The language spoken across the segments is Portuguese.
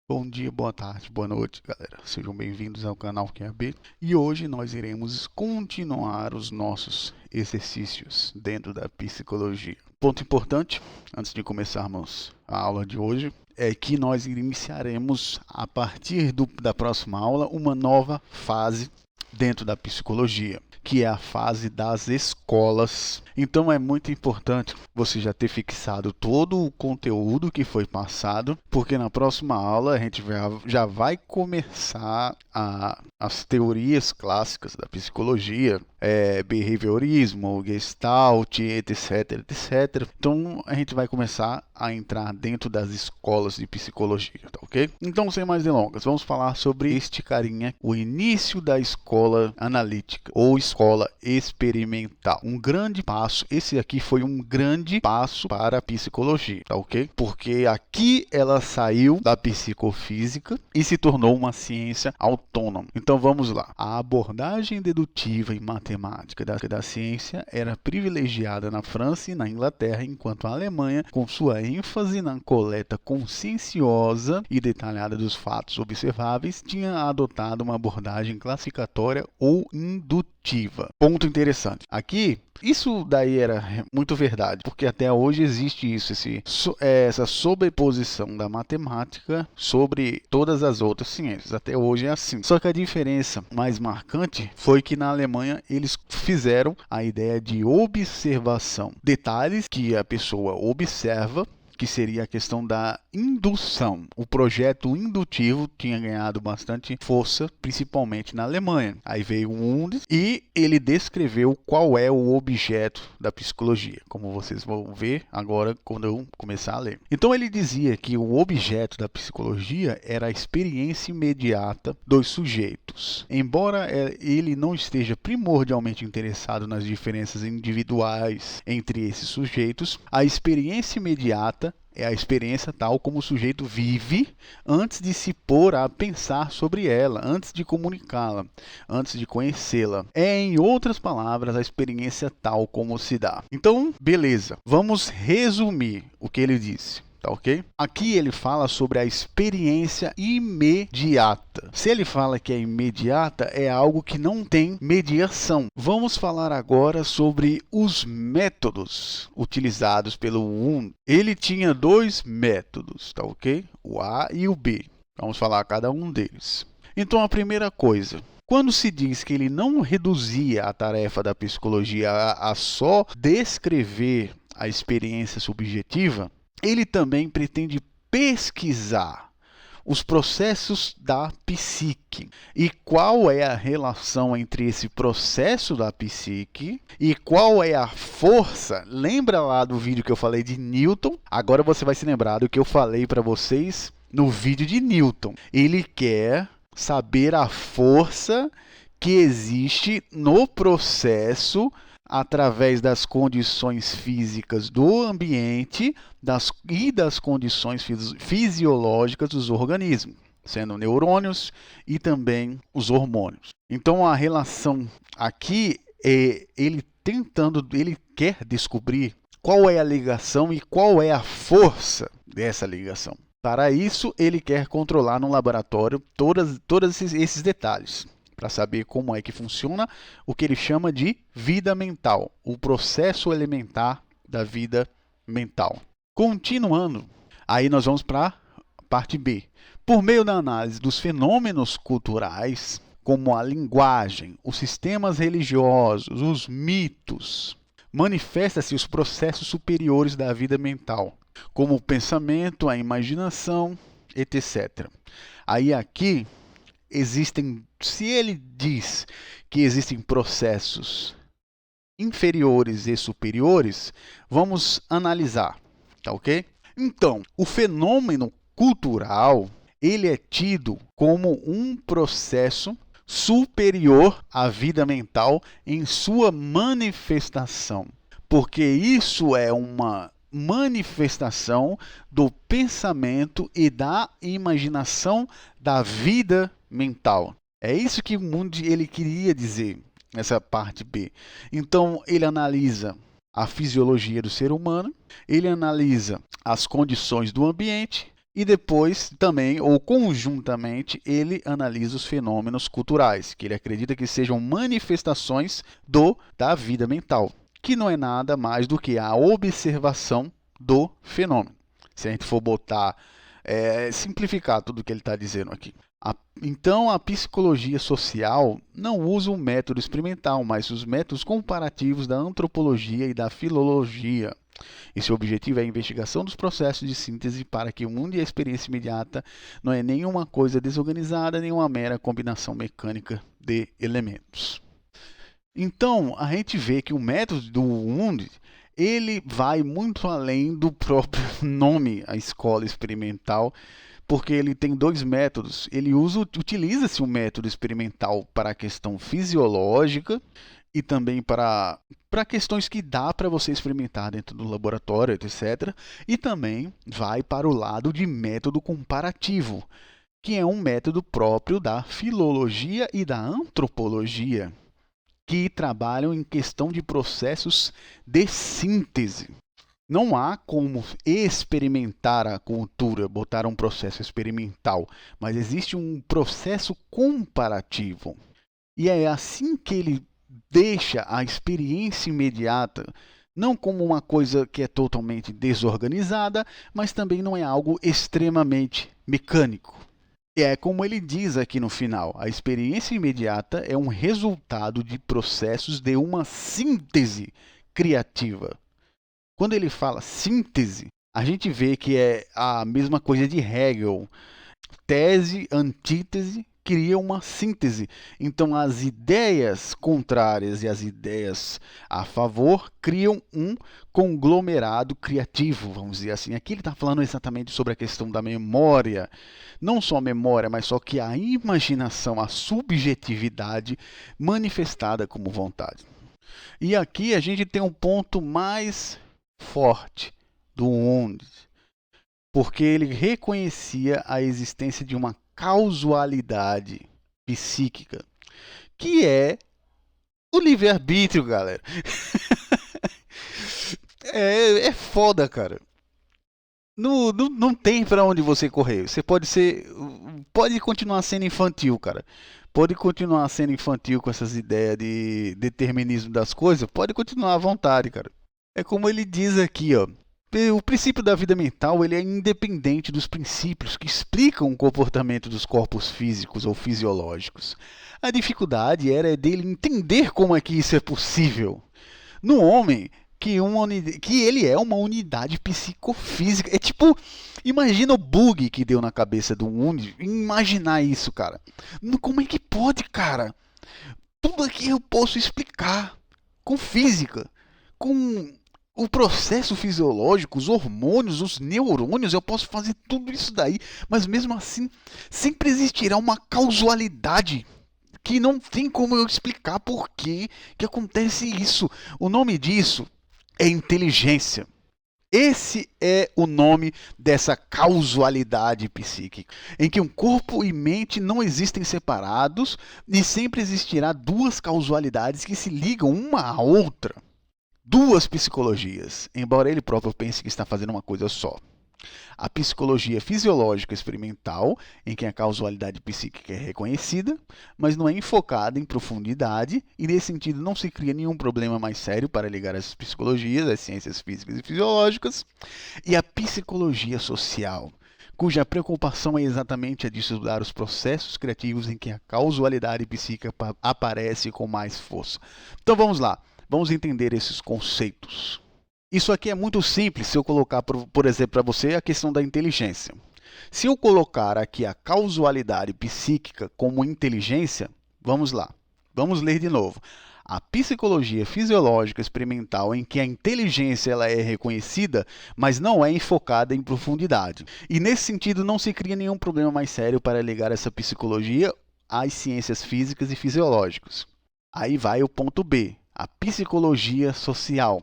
Bom dia, boa tarde, boa noite, galera. Sejam bem-vindos ao canal QAB. E hoje nós iremos continuar os nossos exercícios dentro da psicologia. Ponto importante, antes de começarmos a aula de hoje, é que nós iniciaremos, a partir da próxima aula, uma nova fase dentro da psicologia, que é a fase das escolas. Então é muito importante você já ter fixado todo o conteúdo que foi passado, porque na próxima aula a gente já vai começar as teorias clássicas da psicologia, behaviorismo, gestalt, etc, etc. Então a gente vai começar a entrar dentro das escolas de psicologia, tá ok? Então, sem mais delongas, vamos falar sobre este carinha, o início da escola analítica ou escola experimental. Um grande passo, esse aqui foi um grande passo para a psicologia, tá ok? Porque aqui ela saiu da psicofísica e se tornou uma ciência autônoma. Então vamos lá. A abordagem dedutiva e matemática da ciência era privilegiada na França e na Inglaterra, enquanto a Alemanha, com sua ênfase na coleta conscienciosa e detalhada dos fatos observáveis, tinha adotado uma abordagem classificatória ou indutiva. Ponto interessante. Aqui, isso daí era muito verdade, porque até hoje existe isso, essa sobreposição da matemática sobre todas as outras ciências. Até hoje é assim. Só que a diferença mais marcante foi que na Alemanha eles fizeram a ideia de observação. Detalhes que a pessoa observa, que seria a questão da indução. O projeto indutivo tinha ganhado bastante força, principalmente na Alemanha. Aí veio o Wundt e ele descreveu qual é o objeto da psicologia, como vocês vão ver agora quando eu começar a ler. Então ele dizia que o objeto da psicologia era a experiência imediata dos sujeitos. Embora ele não esteja primordialmente interessado nas diferenças individuais entre esses sujeitos, a experiência imediata é a experiência tal como o sujeito vive antes de se pôr a pensar sobre ela, antes de comunicá-la, antes de conhecê-la. É, em outras palavras, a experiência tal como se dá. Então, beleza. Vamos resumir o que ele disse. Tá ok? Aqui ele fala sobre a experiência imediata. Se ele fala que é imediata, é algo que não tem mediação. Vamos falar agora sobre os métodos utilizados pelo Wundt. Ele tinha dois métodos, tá ok? O A e o B. Vamos falar cada um deles. Então, a primeira coisa, quando se diz que ele não reduzia a tarefa da psicologia a só descrever a experiência subjetiva, ele também pretende pesquisar os processos da psique. E qual é a relação entre esse processo da psique e qual é a força? Lembra lá do vídeo que eu falei de Newton? Agora você vai se lembrar do que eu falei para vocês no vídeo de Newton. Ele quer saber a força que existe no processo através das condições físicas do ambiente e das condições fisiológicas dos organismos, sendo neurônios e também os hormônios. Então a relação aqui é ele quer descobrir qual é a ligação e qual é a força dessa ligação. Para isso, ele quer controlar no laboratório todos esses detalhes, para saber como é que funciona o que ele chama de vida mental, o processo elementar da vida mental. Continuando, aí nós vamos para a parte B. Por meio da análise dos fenômenos culturais, como a linguagem, os sistemas religiosos, os mitos, manifesta-se os processos superiores da vida mental, como o pensamento, a imaginação, etc. Aí aqui se ele diz que existem processos inferiores e superiores, vamos analisar, tá ok? Então, o fenômeno cultural, ele é tido como um processo superior à vida mental em sua manifestação, porque isso é uma manifestação do pensamento e da imaginação da vida mental. É isso que o Wundt ele queria dizer nessa parte B. Então, ele analisa a fisiologia do ser humano, ele analisa as condições do ambiente E depois também, ou conjuntamente, ele analisa os fenômenos culturais, que ele acredita que sejam manifestações da vida mental, que não é nada mais do que a observação do fenômeno. Se a gente for simplificar tudo o que ele está dizendo aqui. Então, a psicologia social não usa o método experimental, mas os métodos comparativos da antropologia e da filologia. E seu objetivo é a investigação dos processos de síntese para que o mundo e a experiência imediata não é nenhuma coisa desorganizada, nem uma mera combinação mecânica de elementos. Então, a gente vê que o método do Wundt, ele vai muito além do próprio nome, a escola experimental, porque ele tem dois métodos. Ele utiliza-se um método experimental para a questão fisiológica e também para questões que dá para você experimentar dentro do laboratório, etc. E também vai para o lado de método comparativo, que é um método próprio da filologia e da antropologia, que trabalham em questão de processos de síntese. Não há como experimentar a cultura, botar um processo experimental, mas existe um processo comparativo. E é assim que ele deixa a experiência imediata, não como uma coisa que é totalmente desorganizada, mas também não é algo extremamente mecânico. E é como ele diz aqui no final, a experiência imediata é um resultado de processos de uma síntese criativa. Quando ele fala síntese, a gente vê que é a mesma coisa de Hegel. Tese, antítese, cria uma síntese. Então, as ideias contrárias e as ideias a favor criam um conglomerado criativo, vamos dizer assim. Aqui ele está falando exatamente sobre a questão da memória. Não só a memória, mas só que a imaginação, a subjetividade manifestada como vontade. E aqui a gente tem um ponto mais forte do Wundt, porque ele reconhecia a existência de uma causalidade psíquica, que é o livre-arbítrio, galera. É foda, cara. Não tem para onde você correr. Você pode continuar sendo infantil, cara. Pode continuar sendo infantil com essas ideias de determinismo das coisas. Pode continuar à vontade, cara. É como ele diz aqui, ó. O princípio da vida mental ele é independente dos princípios que explicam o comportamento dos corpos físicos ou fisiológicos. A dificuldade era dele entender como é que isso é possível. No homem, que ele é uma unidade psicofísica. É tipo, imagina o bug que deu na cabeça do Wundt. Imaginar isso, cara. Como é que pode, cara? Tudo aqui eu posso explicar com física, com o processo fisiológico, os hormônios, os neurônios, eu posso fazer tudo isso daí, mas mesmo assim sempre existirá uma causalidade que não tem como eu explicar por que acontece isso. O nome disso é inteligência. Esse é o nome dessa causalidade psíquica, em que um corpo e mente não existem separados e sempre existirá duas causalidades que se ligam uma à outra. Duas psicologias, embora ele próprio pense que está fazendo uma coisa só. A psicologia fisiológica experimental, em que a causalidade psíquica é reconhecida, mas não é enfocada em profundidade, e nesse sentido não se cria nenhum problema mais sério para ligar essas psicologias às ciências físicas e fisiológicas. E a psicologia social, cuja preocupação é exatamente a de estudar os processos criativos em que a causalidade psíquica aparece com mais força. Então vamos lá. Vamos entender esses conceitos. Isso aqui é muito simples se eu colocar, por exemplo, para você a questão da inteligência. Se eu colocar aqui a causalidade psíquica como inteligência, vamos lá. Vamos ler de novo. A psicologia fisiológica experimental em que a inteligência ela é reconhecida, mas não é enfocada em profundidade. E nesse sentido não se cria nenhum problema mais sério para ligar essa psicologia às ciências físicas e fisiológicas. Aí vai o ponto B. A psicologia social,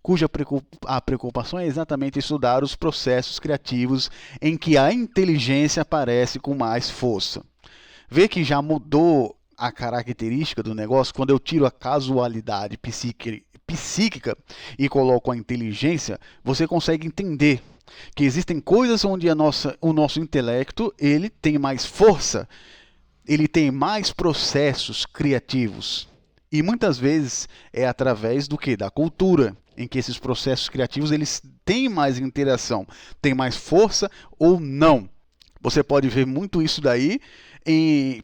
cuja preocupação é exatamente estudar os processos criativos em que a inteligência aparece com mais força. Vê que já mudou a característica do negócio quando eu tiro a casualidade psíquica e coloco a inteligência, você consegue entender Que existem coisas onde o nosso intelecto ele tem mais força, ele tem mais processos criativos. E muitas vezes é através do que? Da cultura, em que esses processos criativos eles têm mais interação, têm mais força ou não. Você pode ver muito isso daí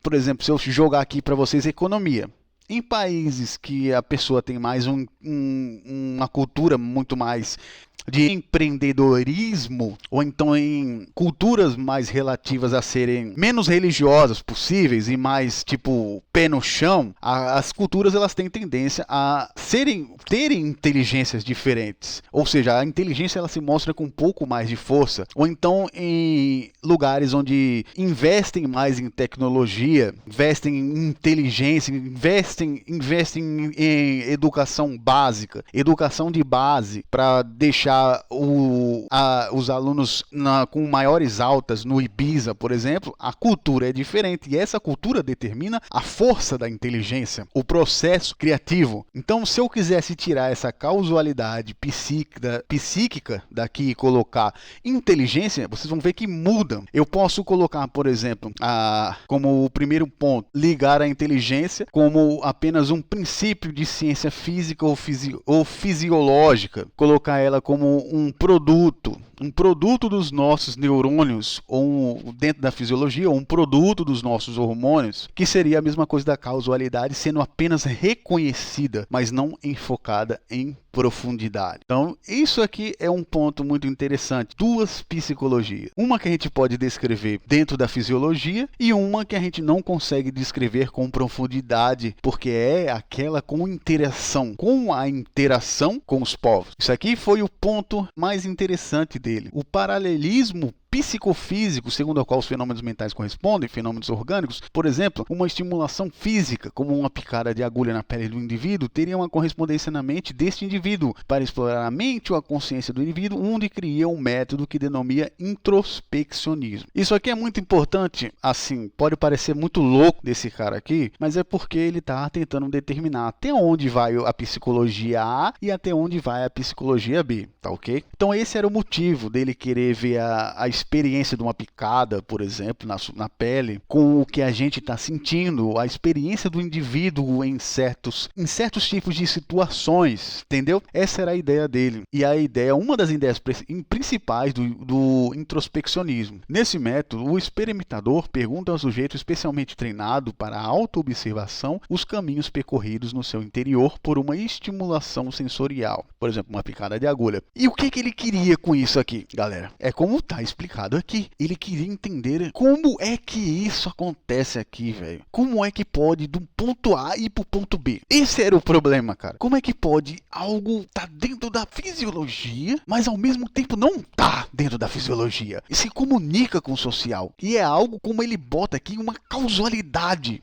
por exemplo, se eu jogar aqui para vocês economia. Em países que a pessoa tem mais uma cultura muito mais de empreendedorismo, ou então em culturas mais relativas a serem menos religiosas possíveis e mais tipo pé no chão, as culturas elas têm tendência a terem inteligências diferentes. Ou seja, a inteligência ela se mostra com um pouco mais de força. Ou então em lugares onde investem mais em tecnologia, investem em inteligência, investem em educação básica, educação de base, para deixar os alunos com maiores altas no Ibiza, por exemplo. A cultura é diferente e essa cultura determina a força da inteligência, o processo criativo. Então, se eu quisesse tirar essa causalidade psíquica daqui e colocar inteligência, vocês vão ver que mudam. Eu posso colocar, por exemplo, como o primeiro ponto, ligar a inteligência como apenas um princípio de ciência física ou fisiológica, colocar ela como um produto dos nossos neurônios, ou dentro da fisiologia, ou um produto dos nossos hormônios, que seria a mesma coisa da causalidade, sendo apenas reconhecida, mas não enfocada em profundidade. Então, isso aqui é um ponto muito interessante. Duas psicologias. Uma que a gente pode descrever dentro da fisiologia e uma que a gente não consegue descrever com profundidade, porque é aquela com a interação com os povos. Isso aqui foi o ponto mais interessante dele. O paralelismo psicofísico, segundo ao qual os fenômenos mentais correspondem, fenômenos orgânicos, por exemplo, uma estimulação física, como uma picada de agulha na pele do indivíduo, teria uma correspondência na mente deste indivíduo, para explorar a mente ou a consciência do indivíduo, onde cria um método que denomina introspeccionismo. Isso aqui é muito importante, assim, pode parecer muito louco desse cara aqui, mas é porque ele está tentando determinar até onde vai a psicologia A e até onde vai a psicologia B, tá ok? Então esse era o motivo dele querer ver a experiência de uma picada, por exemplo, na pele, com o que a gente está sentindo, a experiência do indivíduo em certos tipos de situações, entendeu? Essa era a ideia dele. E uma das ideias principais do introspeccionismo. Nesse método, o experimentador pergunta ao sujeito especialmente treinado para a autoobservação os caminhos percorridos no seu interior por uma estimulação sensorial. Por exemplo, uma picada de agulha. E o que ele queria com isso aqui, galera? É como está explicado aqui. Ele queria entender como é que isso acontece aqui, velho. Como é que pode do ponto A ir pro ponto B? Esse era o problema, cara. Como é que pode algo tá dentro da fisiologia, mas ao mesmo tempo não tá dentro da fisiologia? E se comunica com o social. E é algo como ele bota aqui uma causalidade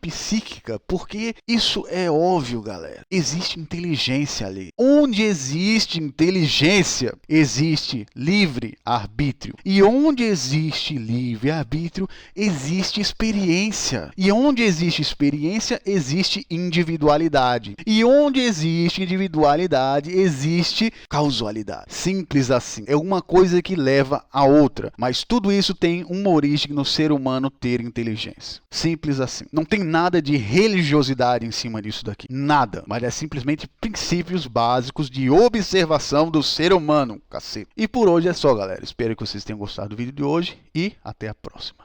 psíquica, porque isso é óbvio, galera. Existe inteligência ali. Onde existe inteligência, existe livre-arbítrio. E onde existe livre-arbítrio, existe experiência. E onde existe experiência, existe individualidade. E onde existe individualidade, existe causalidade. Simples assim. É uma coisa que leva a outra. Mas tudo isso tem uma origem no ser humano ter inteligência. Simples assim. Não tem nada de religiosidade em cima disso daqui. Nada. Mas é simplesmente princípios básicos de observação do ser humano, cacete. E por hoje é só, galera. Espero que vocês tenham gostado do vídeo de hoje e até a próxima.